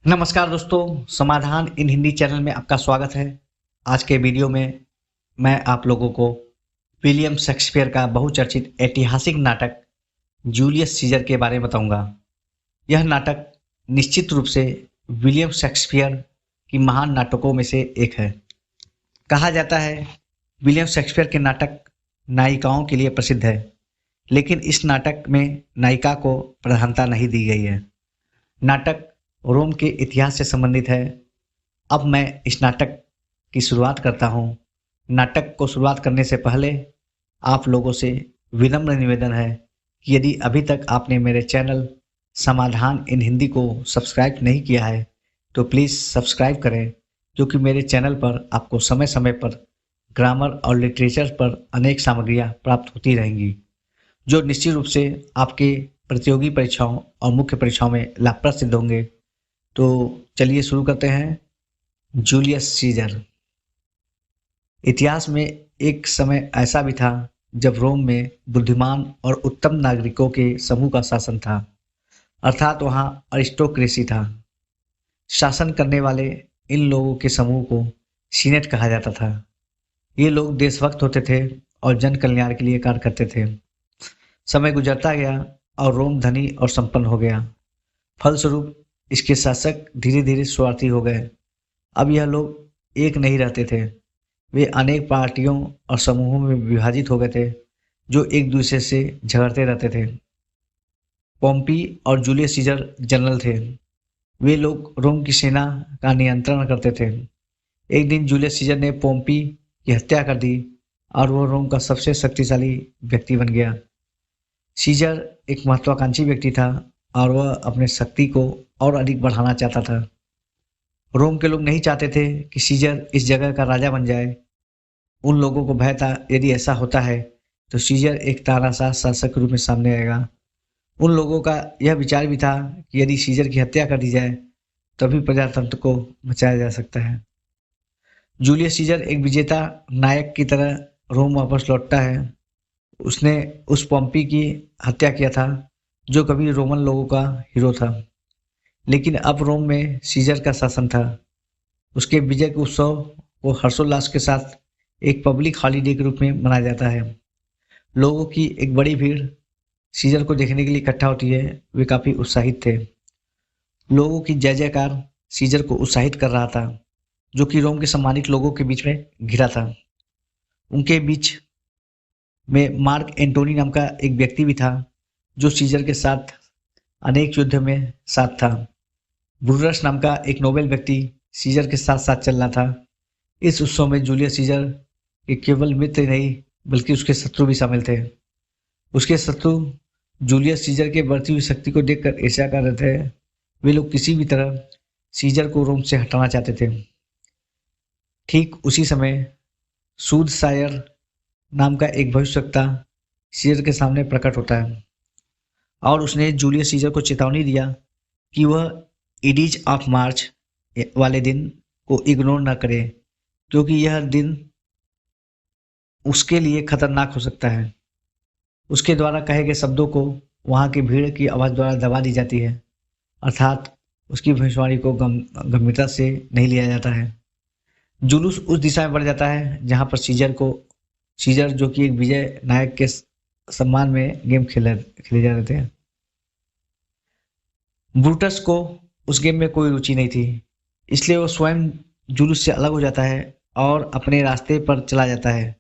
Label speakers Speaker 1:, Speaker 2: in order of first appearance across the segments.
Speaker 1: नमस्कार दोस्तों, समाधान इन हिंदी चैनल में आपका स्वागत है। आज के वीडियो में मैं आप लोगों को विलियम शेक्सपियर का बहुचर्चित ऐतिहासिक नाटक जूलियस सीजर के बारे में बताऊंगा। यह नाटक निश्चित रूप से विलियम शेक्सपियर की महान नाटकों में से एक है। कहा जाता है विलियम शेक्सपियर के नाटक नायिकाओं के लिए प्रसिद्ध है, लेकिन इस नाटक में नायिका को प्रधानता नहीं दी गई है। नाटक रोम के इतिहास से संबंधित है। अब मैं इस नाटक की शुरुआत करता हूँ। नाटक को शुरुआत करने से पहले आप लोगों से विनम्र निवेदन है कि यदि अभी तक आपने मेरे चैनल समाधान इन हिंदी को सब्सक्राइब नहीं किया है तो प्लीज़ सब्सक्राइब करें, क्योंकि मेरे चैनल पर आपको समय समय पर ग्रामर और लिटरेचर पर अनेक सामग्रियाँ प्राप्त होती रहेंगी, जो निश्चित रूप से आपके प्रतियोगी परीक्षाओं और मुख्य परीक्षाओं में लाभप्रद सिद्ध होंगे। तो चलिए शुरू करते हैं। Julius Caesar. इतिहास में एक समय ऐसा भी था जब रोम में बुद्धिमान और उत्तम नागरिकों के समूह का शासन था, अर्थात वहाँ अरिस्टोक्रेसी था। शासन करने वाले इन लोगों के समूह को सीनेट कहा जाता था। ये लोग देशभक्त होते थे और जन कल्याण के लिए कार्य करते थे। समय गुजरता गया और रोम धनी और संपन्न हो गया। फलस्वरूप इसके शासक धीरे धीरे स्वार्थी हो गए। अब यह लोग एक नहीं रहते थे, वे अनेक पार्टियों और समूहों में विभाजित हो गए थे, जो एक दूसरे से झगड़ते रहते थे। पोम्पी और जूलियस सीजर जनरल थे। वे लोग रोम की सेना का नियंत्रण करते थे। एक दिन जूलियस सीजर ने पोम्पी की हत्या कर दी और वह रोम का सबसे शक्तिशाली व्यक्ति बन गया। सीजर एक महत्वाकांक्षी व्यक्ति था और वह अपने शक्ति को और अधिक बढ़ाना चाहता था। रोम के लोग नहीं चाहते थे कि सीजर इस जगह का राजा बन जाए। उन लोगों को भय था यदि ऐसा होता है तो सीजर एक तानाशाह शासक के रूप में सामने आएगा। उन लोगों का यह विचार भी था कि यदि सीजर की हत्या कर दी जाए तभी प्रजातंत्र को बचाया जा सकता है। जूलियस सीजर एक विजेता नायक की तरह रोम वापस लौटता है। उसने उस पोम्पी की हत्या किया था जो कभी रोमन लोगों का हीरो था, लेकिन अब रोम में सीजर का शासन था। उसके विजय के उत्सव को हर्षोल्लास के साथ एक पब्लिक हॉलीडे के रूप में मनाया जाता है। लोगों की एक बड़ी भीड़ सीजर को देखने के लिए इकट्ठा होती है। वे काफ़ी उत्साहित थे। लोगों की जय जयकार सीजर को उत्साहित कर रहा था, जो कि रोम के सम्मानित लोगों के बीच में घिरा था। उनके बीच में मार्क एंटोनी नाम का एक व्यक्ति भी था, जो सीजर के साथ अनेक युद्ध में साथ था। ब्रूटस नाम का एक नोबेल व्यक्ति सीजर के साथ साथ चल रहा था। इस उत्सव में जूलियस सीजर के केवल मित्र नहीं बल्कि उसके शत्रु भी शामिल थे। उसके शत्रु जूलियस सीजर के बढ़ती हुई शक्ति को देखकर ईर्ष्या कर रहे थे। वे लोग किसी भी तरह सीजर को रोम से हटाना चाहते थे। ठीक उसी समय सूदशायर नाम का एक भविष्यवक्ता सीजर के सामने प्रकट होता है और उसने जूलियस सीजर को चेतावनी दिया कि वह इडीज ऑफ मार्च वाले दिन को इग्नोर न करे, क्योंकि यह दिन उसके लिए खतरनाक हो सकता है। उसके द्वारा कहे गए शब्दों को वहाँ की भीड़ की आवाज़ द्वारा दबा दी जाती है, अर्थात उसकी भविष्यवाणी को गंभीरता से नहीं लिया जाता है। जुलूस उस दिशा में बढ़ जाता है जहाँ पर सीजर जो कि एक विजय नायक के सम्मान में गेम खेले जा रहे थे। ब्रूटस को उस गेम में कोई रुचि नहीं थी, इसलिए वो स्वयं जुलूस से अलग हो जाता है और अपने रास्ते पर चला जाता है।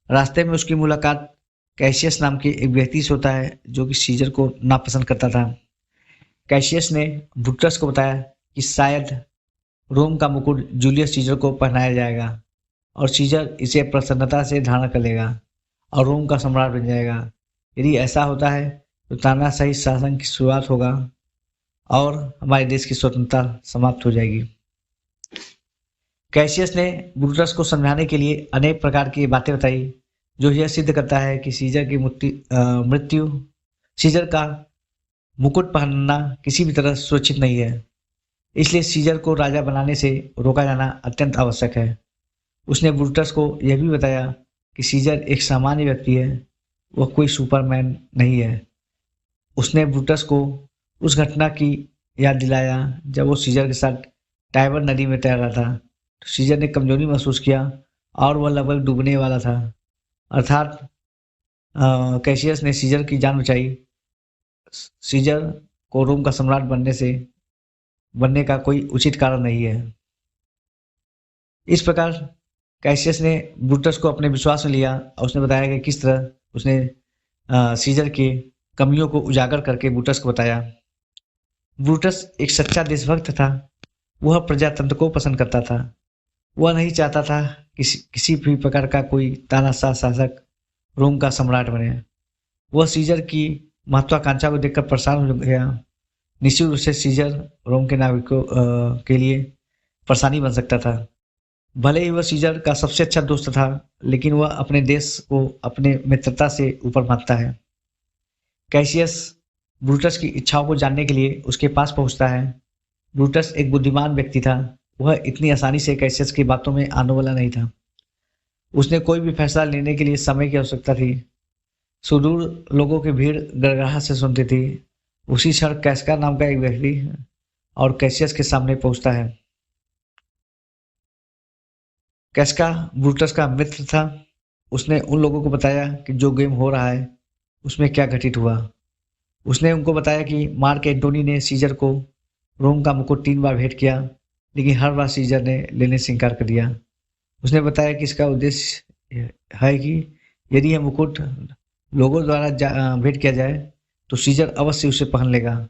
Speaker 1: रास्ते में उसकी मुलाकात कैशियस नाम के एक व्यक्ति से होता है, जो कि सीजर को नापसंद करता था। कैशियस ने ब्रूटस को बताया कि शायद रोम का मुकुट जूलियस सीजर को पहनाया जाएगा और सीजर इसे प्रसन्नता से धारण कर लेगा और रोम का सम्राट बन जाएगा। यदि ऐसा होता है तो तानाशाही शासन की शुरुआत होगा और हमारे देश की स्वतंत्रता समाप्त हो जाएगी। कैशियस ने ब्रूटस को समझाने के लिए अनेक प्रकार की बातें बताई, जो यह सिद्ध करता है कि सीजर का मुकुट पहनना किसी भी तरह सुरक्षित नहीं है। इसलिए सीजर को राजा बनाने से रोका जाना अत्यंत आवश्यक है। उसने ब्रूटस को यह भी बताया कि सीजर एक सामान्य व्यक्ति है, वह कोई सुपरमैन नहीं है। उसने ब्रूटस को उस घटना की याद दिलाया जब वो सीजर के साथ टाइबर नदी में तैर रहा था तो सीजर ने कमजोरी महसूस किया और वह लगभग डूबने वाला था। अर्थात कैसियस ने सीजर की जान बचाई। सीजर को रोम का सम्राट बनने का कोई उचित कारण नहीं है। इस प्रकार कैसियस ने ब्रूटस को अपने विश्वास में लिया और उसने बताया कि किस तरह उसने सीजर की कमियों को उजागर करके ब्रूटस को बताया। ब्रूटस एक सच्चा देशभक्त था। वह प्रजातंत्र को पसंद करता था। वह नहीं चाहता था किसी भी प्रकार का कोई तानाशाह शासक रोम का सम्राट बने। वह सीजर की महत्वाकांक्षा को देखकर परेशान हो गया। निश्चित रूप से सीजर रोम के नागरिकों के लिए परेशानी बन सकता था। भले ही वह सीजर का सबसे अच्छा दोस्त था, लेकिन वह अपने देश को अपने मित्रता से ऊपर मानता है। कैसियस ब्रूटस की इच्छाओं को जानने के लिए उसके पास पहुंचता है। ब्रूटस एक बुद्धिमान व्यक्ति था। वह इतनी आसानी से कैसियस की बातों में आने वाला नहीं था। उसने कोई भी फैसला लेने के लिए समय की आवश्यकता थी। सुदूर लोगों की भीड़ गड़गड़ाहट से सुनती थी। उसी क्षण कैस्का नाम का एक व्यक्ति और कैसियस के सामने पहुंचता है। कैस्का ब्रूटस का मित्र था। उसने उन लोगों को बताया कि जो गेम हो रहा है उसमें क्या घटित हुआ। उसने उनको बताया कि मार्क एंटोनी ने सीजर को रोम का मुकुट 3 बार भेंट किया, लेकिन हर बार सीजर ने लेने से इनकार कर दिया। उसने बताया कि इसका उद्देश्य है कि यदि यह मुकुट लोगों द्वारा भेंट किया जाए तो सीजर अवश्य उसे पहन लेगा।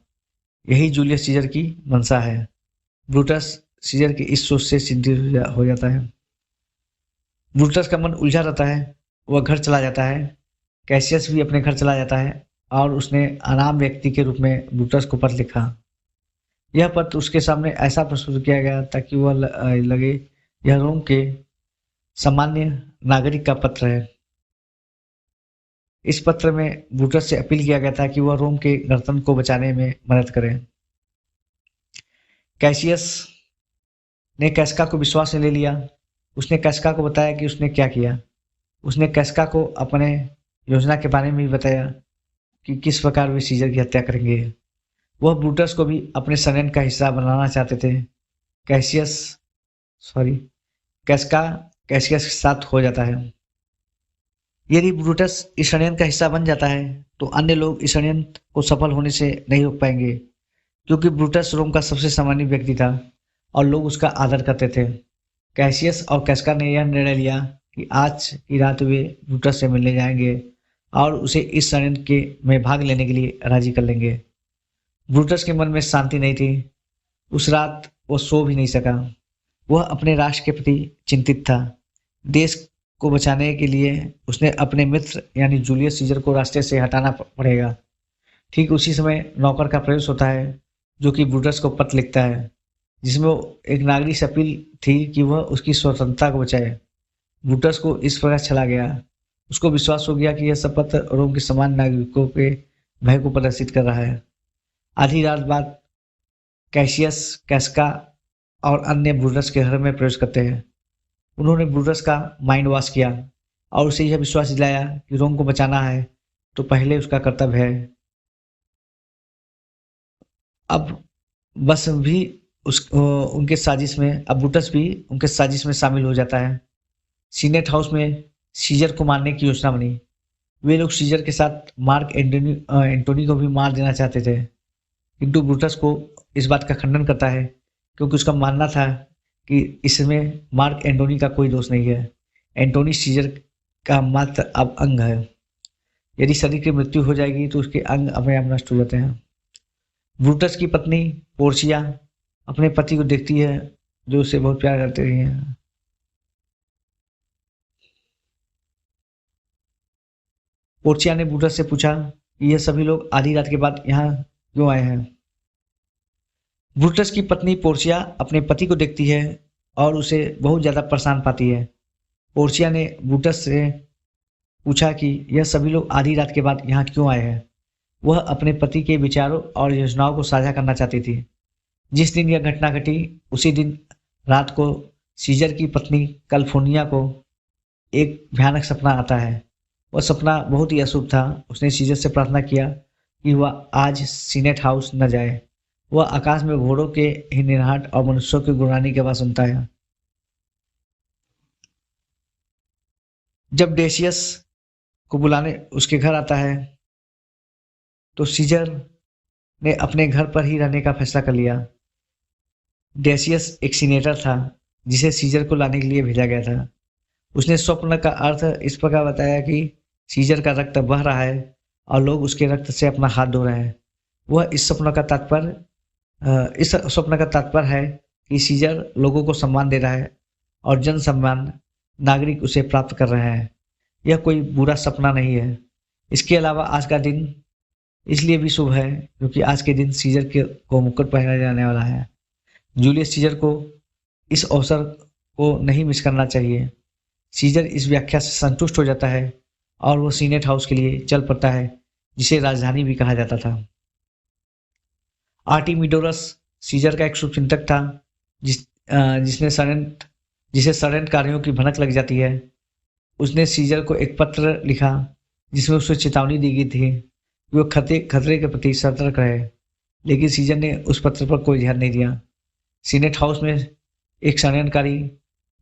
Speaker 1: यही जूलियस सीजर की मंशा है। ब्रूटस सीजर की इस सोच से चिंतित हो जाता है। ब्रूटस का मन उलझा रहता है। वह घर चला जाता है। कैसियस भी अपने घर चला जाता है और उसने अनाम व्यक्ति के रूप में ब्रूटस को पत्र लिखा। यह पत्र उसके सामने ऐसा प्रस्तुत किया गया ताकि वह लगे यह रोम के सामान्य नागरिक का पत्र है। इस पत्र में ब्रूटस से अपील किया गया था कि वह रोम के गणतंत्र को बचाने में मदद करे। कैसियस ने कैस्का को विश्वास में ले लिया। उसने कैस्का को बताया कि उसने क्या किया। उसने कैस्का को अपने योजना के बारे में भी बताया कि किस प्रकार वे सीजर की हत्या करेंगे। वह ब्रूटस को भी अपने षड्यंत्र का हिस्सा बनाना चाहते थे। कैस्का कैसियस के साथ हो जाता है। यदि ब्रूटस इस षड्यंत्र का हिस्सा बन जाता है तो अन्य लोग इस षड्यंत्र को सफल होने से नहीं रोक पाएंगे, क्योंकि ब्रूटस रोम का सबसे सामान्य व्यक्ति था और लोग उसका आदर करते थे। कैसियस और कैस्का ने यह निर्णय लिया कि आज की रात वे ब्रूटस से मिलने जाएंगे और उसे इस षड्यंत्र में भाग लेने के लिए राजी कर लेंगे। ब्रूटस के मन में शांति नहीं थी। उस रात वो सो भी नहीं सका। वह अपने राष्ट्र के प्रति चिंतित था। देश को बचाने के लिए उसने अपने मित्र यानी जूलियस सीजर को रास्ते से हटाना पड़ेगा। ठीक उसी समय नौकर का प्रवेश होता है जो कि ब्रूटस को पत्र लिखता है, जिसमें एक नागरिक से अपील थी कि वह उसकी स्वतंत्रता को बचाए। ब्रूटस को इस प्रकार चला गया। उसको विश्वास हो गया कि यह सब पत्र रोम के समान नागरिकों के भय को प्रदर्शित कर रहा है। आधी रात बाद कैसियस, कैस्का और अन्य ब्रूटस के घर में प्रवेश करते हैं। उन्होंने ब्रूटस का माइंड वॉश किया और उसे यह विश्वास दिलाया कि रोम को बचाना है तो पहले उसका कर्तव्य है। अब बस भी उनके साजिश में अब ब्रूटस भी उनके साजिश में शामिल हो जाता है। सीनेट हाउस में सीजर को मारने की योजना बनी। वे लोग सीजर के साथ मार्क एंटोनी को भी मार देना चाहते थे, किंतु ब्रूटस को इस बात का खंडन करता है क्योंकि उसका मानना था कि इसमें मार्क एंटोनी का कोई दोष नहीं है। एंटोनी सीजर का मात्र अब अंग है। यदि शरीर की मृत्यु हो जाएगी तो उसके अंग अपने आप नष्ट हो जाते हैं। ब्रूटस की पत्नी पोर्चिया अपने पति को देखती है जो उसे बहुत प्यार करते रही हैं। पोर्चिया ने ब्रूटस से पूछा कि यह सभी लोग आधी रात के बाद यहाँ क्यों आए हैं। ब्रूटस की पत्नी पोर्चिया अपने पति को देखती है और उसे बहुत ज़्यादा परेशान पाती है। पोर्चिया ने ब्रूटस से पूछा कि यह सभी लोग आधी रात के बाद यहाँ क्यों आए हैं। वह अपने पति के विचारों और योजनाओं को साझा करना चाहती थी। जिस दिन यह घटना घटी उसी दिन रात को सीजर की पत्नी कैलिफोर्निया को एक भयानक सपना आता है। वह सपना बहुत ही अशुभ था। उसने सीजर से प्रार्थना किया कि वह आज सीनेट हाउस न जाए। वह आकाश में घोड़ों के हिनहिनाहट और मनुष्यों की गुड़गुड़ानी की आवाज सुनता है। जब डेसियस को बुलाने उसके घर आता है तो सीजर ने अपने घर पर ही रहने का फैसला कर लिया। डेसियस एक सीनेटर था जिसे सीजर को लाने के लिए भेजा गया था। उसने स्वप्न का अर्थ इस प्रकार बताया कि सीजर का रक्त बह रहा है और लोग उसके रक्त से अपना हाथ धो रहे हैं। वह इस स्वप्न का तात्पर्य है कि सीजर लोगों को सम्मान दे रहा है और जन सम्मान नागरिक उसे प्राप्त कर रहे हैं। यह कोई बुरा सपना नहीं है। इसके अलावा आज का दिन इसलिए भी शुभ है क्योंकि आज के दिन सीजर को मुकुट पहनाया जाने वाला है। जूलियस सीजर को इस अवसर को नहीं मिस करना चाहिए। सीजर इस व्याख्या से संतुष्ट हो जाता है और वो सीनेट हाउस के लिए चल पड़ता है, जिसे राजधानी भी कहा जाता था। आर्टिमिडोरस सीजर का एक शुभचिंतक था जिसे षड्यंत्रकारियों की भनक लग जाती है। उसने सीजर को एक पत्र लिखा जिसमें उसे चेतावनी दी गई थी कि वो खतरे के प्रति सतर्क रहे, लेकिन सीजर ने उस पत्र पर कोई ध्यान नहीं दिया। सीनेट हाउस में एक षड्यंत्रकारी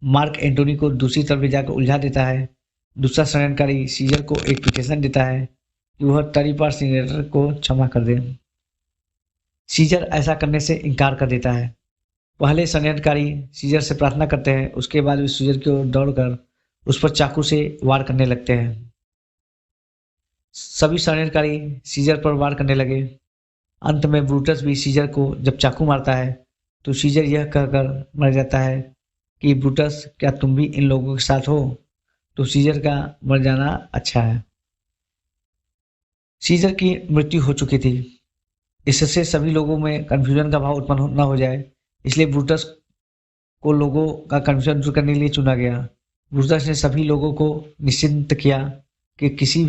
Speaker 1: मार्क एंटोनी को दूसरी तरफ ले जाकर उलझा देता है। दूसरा षड्यंत्रकारी सीजर को एक पिटीशन देता है कि वह तरीपार सीनेटर को क्षमा कर दे। सीजर ऐसा करने से इनकार कर देता है। पहले षड्यंत्रकारी सीजर से प्रार्थना करते हैं, उसके बाद वे सीजर की ओर दौड़कर उस पर चाकू से वार करने लगते हैं। सभी षड्यंत्रकारी सीजर पर वार करने लगे। अंत में ब्रूटस भी सीजर को जब चाकू मारता है तो सीजर यह कहकर मर जाता है कि ब्रूटस, क्या तुम भी इन लोगों के साथ हो? तो सीजर का मर जाना अच्छा है। सीजर की मृत्यु हो चुकी थी। इससे सभी लोगों में कन्फ्यूजन का भाव उत्पन्न न हो जाए, इसलिए ब्रूटस को लोगों का कन्फ्यूजन दूर करने के लिए चुना गया। ब्रूटस ने सभी लोगों को निश्चिंत किया कि किसी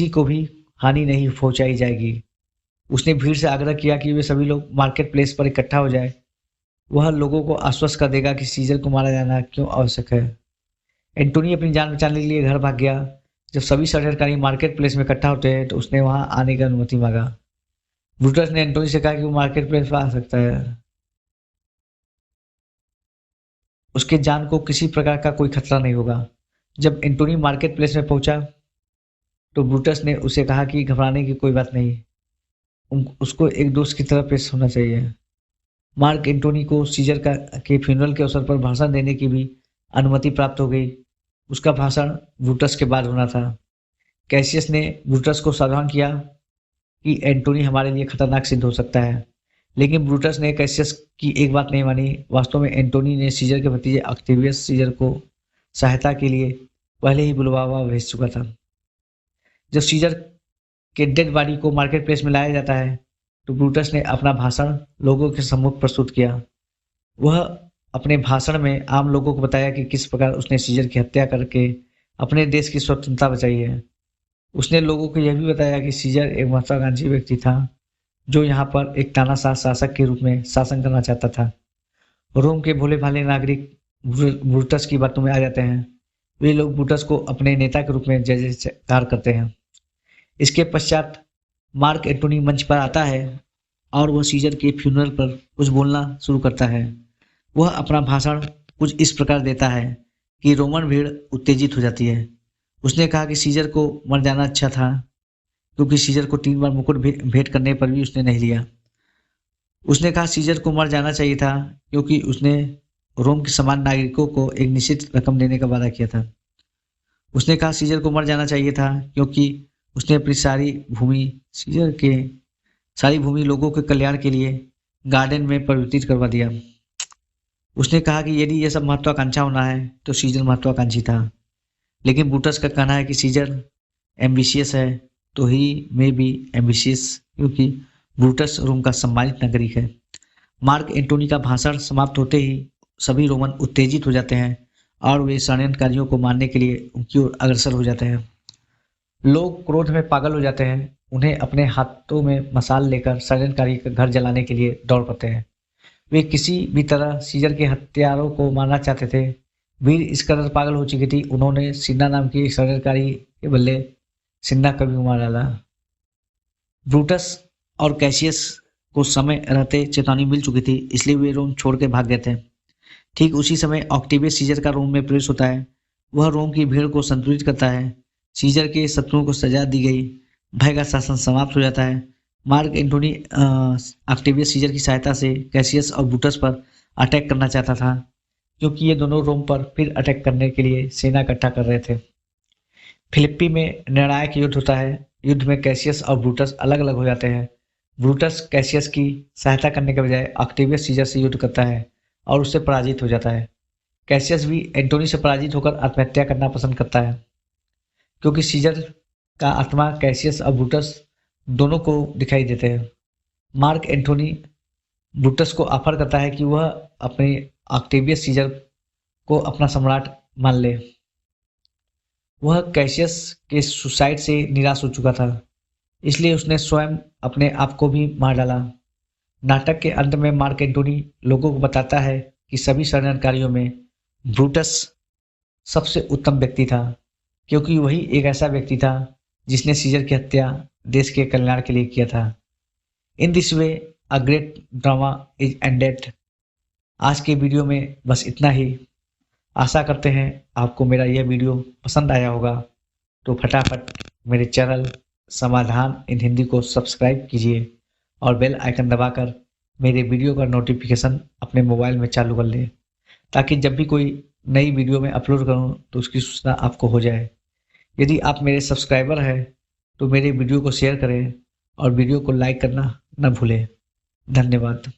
Speaker 1: को भी हानि नहीं पहुंचाई जाएगी। उसने भीड़ से आग्रह किया कि वे सभी लोग मार्केट प्लेस पर इकट्ठा हो जाए। वह लोगों को आश्वस्त कर देगा कि सीजर को मारा जाना क्यों आवश्यक है। एंटोनी अपनी जान बचाने के लिए घर भाग गया। जब सभी षड्यंत्रकारी मार्केट प्लेस में इकट्ठा होते हैं तो उसने वहां आने की अनुमति मांगा। ब्रूटस ने एंटोनी से कहा कि वो मार्केट प्लेस पर आ सकता है। उसके जान को किसी प्रकार का कोई खतरा नहीं होगा। जब एंटोनी मार्केट प्लेस में पहुंचा तो ब्रूटस ने उसे कहा कि घबराने की कोई बात नहीं, उसको एक दोस्त की तरह पेश होना चाहिए। मार्क एंटोनी को सीजर के फ्यूनरल के अवसर पर भाषण देने की भी अनुमति प्राप्त हो गई। उसका भाषण ब्रूटस के बाद होना था। कैसियस ने ब्रूटस को सावधान किया कि एंटोनी हमारे लिए खतरनाक सिद्ध हो सकता है, लेकिन ब्रूटस ने कैसियस की एक बात नहीं मानी। वास्तव में एंटोनी ने सीजर के भतीजे ऑक्टेवियस सीजर को सहायता के लिए पहले ही बुलवावा भेज चुका था। जब सीजर के डेड बॉडी को मार्केट प्लेस में लाया जाता है तो ब्रूटस ने अपना भाषण लोगों के सम्मुख प्रस्तुत किया। वह अपने भाषण में आम लोगों को बताया कि किस प्रकार उसने सीजर की हत्या करके अपने देश की स्वतंत्रता बचाई है। उसने लोगों को यह भी बताया कि सीजर एक महत्वाकांक्षी व्यक्ति था जो यहाँ पर एक तानाशाह शासक के रूप में शासन करना चाहता था। रोम के भोले भाले नागरिक ब्रूटस की बातों में आ जाते हैं। वे लोग ब्रूटस को अपने नेता के रूप में जय जयकार करते हैं। इसके पश्चात मार्क एंटोनी मंच पर आता है और वह सीजर के फ्यूनरल पर कुछ बोलना शुरू करता है। वह अपना भाषण कुछ इस प्रकार देता है कि रोमन भीड़ उत्तेजित हो जाती है। उसने कहा कि सीजर को मर जाना अच्छा था क्योंकि सीजर को 3 बार मुकुट भेंट करने पर भी उसने नहीं लिया। उसने कहा सीजर को मर जाना चाहिए था क्योंकि उसने रोम के समान नागरिकों को एक निश्चित रकम देने का वादा किया था। उसने कहा सीजर को मर जाना चाहिए था क्योंकि उसने अपनी सारी भूमि लोगों के कल्याण के लिए गार्डन में परिवर्तित करवा दिया। उसने कहा कि यदि यह सब महत्वाकांक्षा होना है तो सीजर महत्वाकांक्षी था, लेकिन ब्रूटस का कहना है कि सीजर एम्बिशियस है तो ही में भी एम्बिशियस क्योंकि ब्रूटस रोम का सम्मानित नागरिक है। मार्क एंटोनी का भाषण समाप्त होते ही सभी रोमन उत्तेजित हो जाते हैं और वे षड्यंत्रकारियों को मारने के लिए उनकी ओर अग्रसर हो जाते हैं। लोग क्रोध में पागल हो जाते हैं। उन्हें अपने हाथों में मसाल लेकर षड्यंत्रकारी का घर जलाने के लिए दौड़ पड़ते हैं। वे किसी भी तरह सीजर के हत्यारों को मारना चाहते थे। भीड़ इस कदर पागल हो चुकी थी, उन्होंने सिन्ना नाम की एक षड्यंत्रकारी के बदले सिन्ना कभी मार डाला। ब्रूटस और कैसियस को समय रहते चेतावनी मिल चुकी थी, इसलिए वे रोम छोड़ के भाग गए थे। ठीक उसी समय ऑक्टेवियस सीजर का रोम में प्रवेश होता है। वह रोम की भीड़ को संतुलित करता है। सीजर के शत्रुओं को सजा दी गई, भय का शासन समाप्त हो जाता है। मार्क एंटोनी ऑक्टेवियस सीजर की सहायता से कैसियस और ब्रूटस पर अटैक करना चाहता था, क्योंकि ये दोनों रोम पर फिर अटैक करने के लिए सेना इकट्ठा कर रहे थे। फिलिप्पी में निर्णायक युद्ध होता है। युद्ध में कैसियस और ब्रूटस अलग अलग हो जाते हैं। ब्रूटस कैसियस की सहायता करने के बजाय ऑक्टेवियस सीजर से युद्ध करता है और उससे पराजित हो जाता है। कैसियस भी एंटोनी से पराजित होकर आत्महत्या करना पसंद करता है, क्योंकि सीजर का आत्मा कैसियस और ब्रूटस दोनों को दिखाई देते हैं। मार्क एंटोनी ब्रूटस को ऑफर करता है कि वह अपने ऑक्टेवियस सीजर को अपना सम्राट मान ले। वह कैसियस के सुसाइड से निराश हो चुका था, इसलिए उसने स्वयं अपने आप को भी मार डाला। नाटक के अंत में मार्क एंटोनी लोगों को बताता है कि सभी षड्यंत्रकारियों में ब्रूटस सबसे उत्तम व्यक्ति था, क्योंकि वही एक ऐसा व्यक्ति था जिसने सीजर की हत्या देश के कल्याण के लिए किया था। In this way a great drama is ended. आज के वीडियो में बस इतना ही। आशा करते हैं आपको मेरा यह वीडियो पसंद आया होगा, तो फटाफट मेरे चैनल समाधान इन हिंदी को सब्सक्राइब कीजिए और बेल आइकन दबाकर मेरे वीडियो का नोटिफिकेशन अपने मोबाइल में चालू कर लें, ताकि जब भी कोई नई वीडियो में अपलोड करूं तो उसकी सूचना आपको हो जाए। यदि आप मेरे सब्सक्राइबर हैं तो मेरे वीडियो को शेयर करें और वीडियो को लाइक करना न भूलें। धन्यवाद।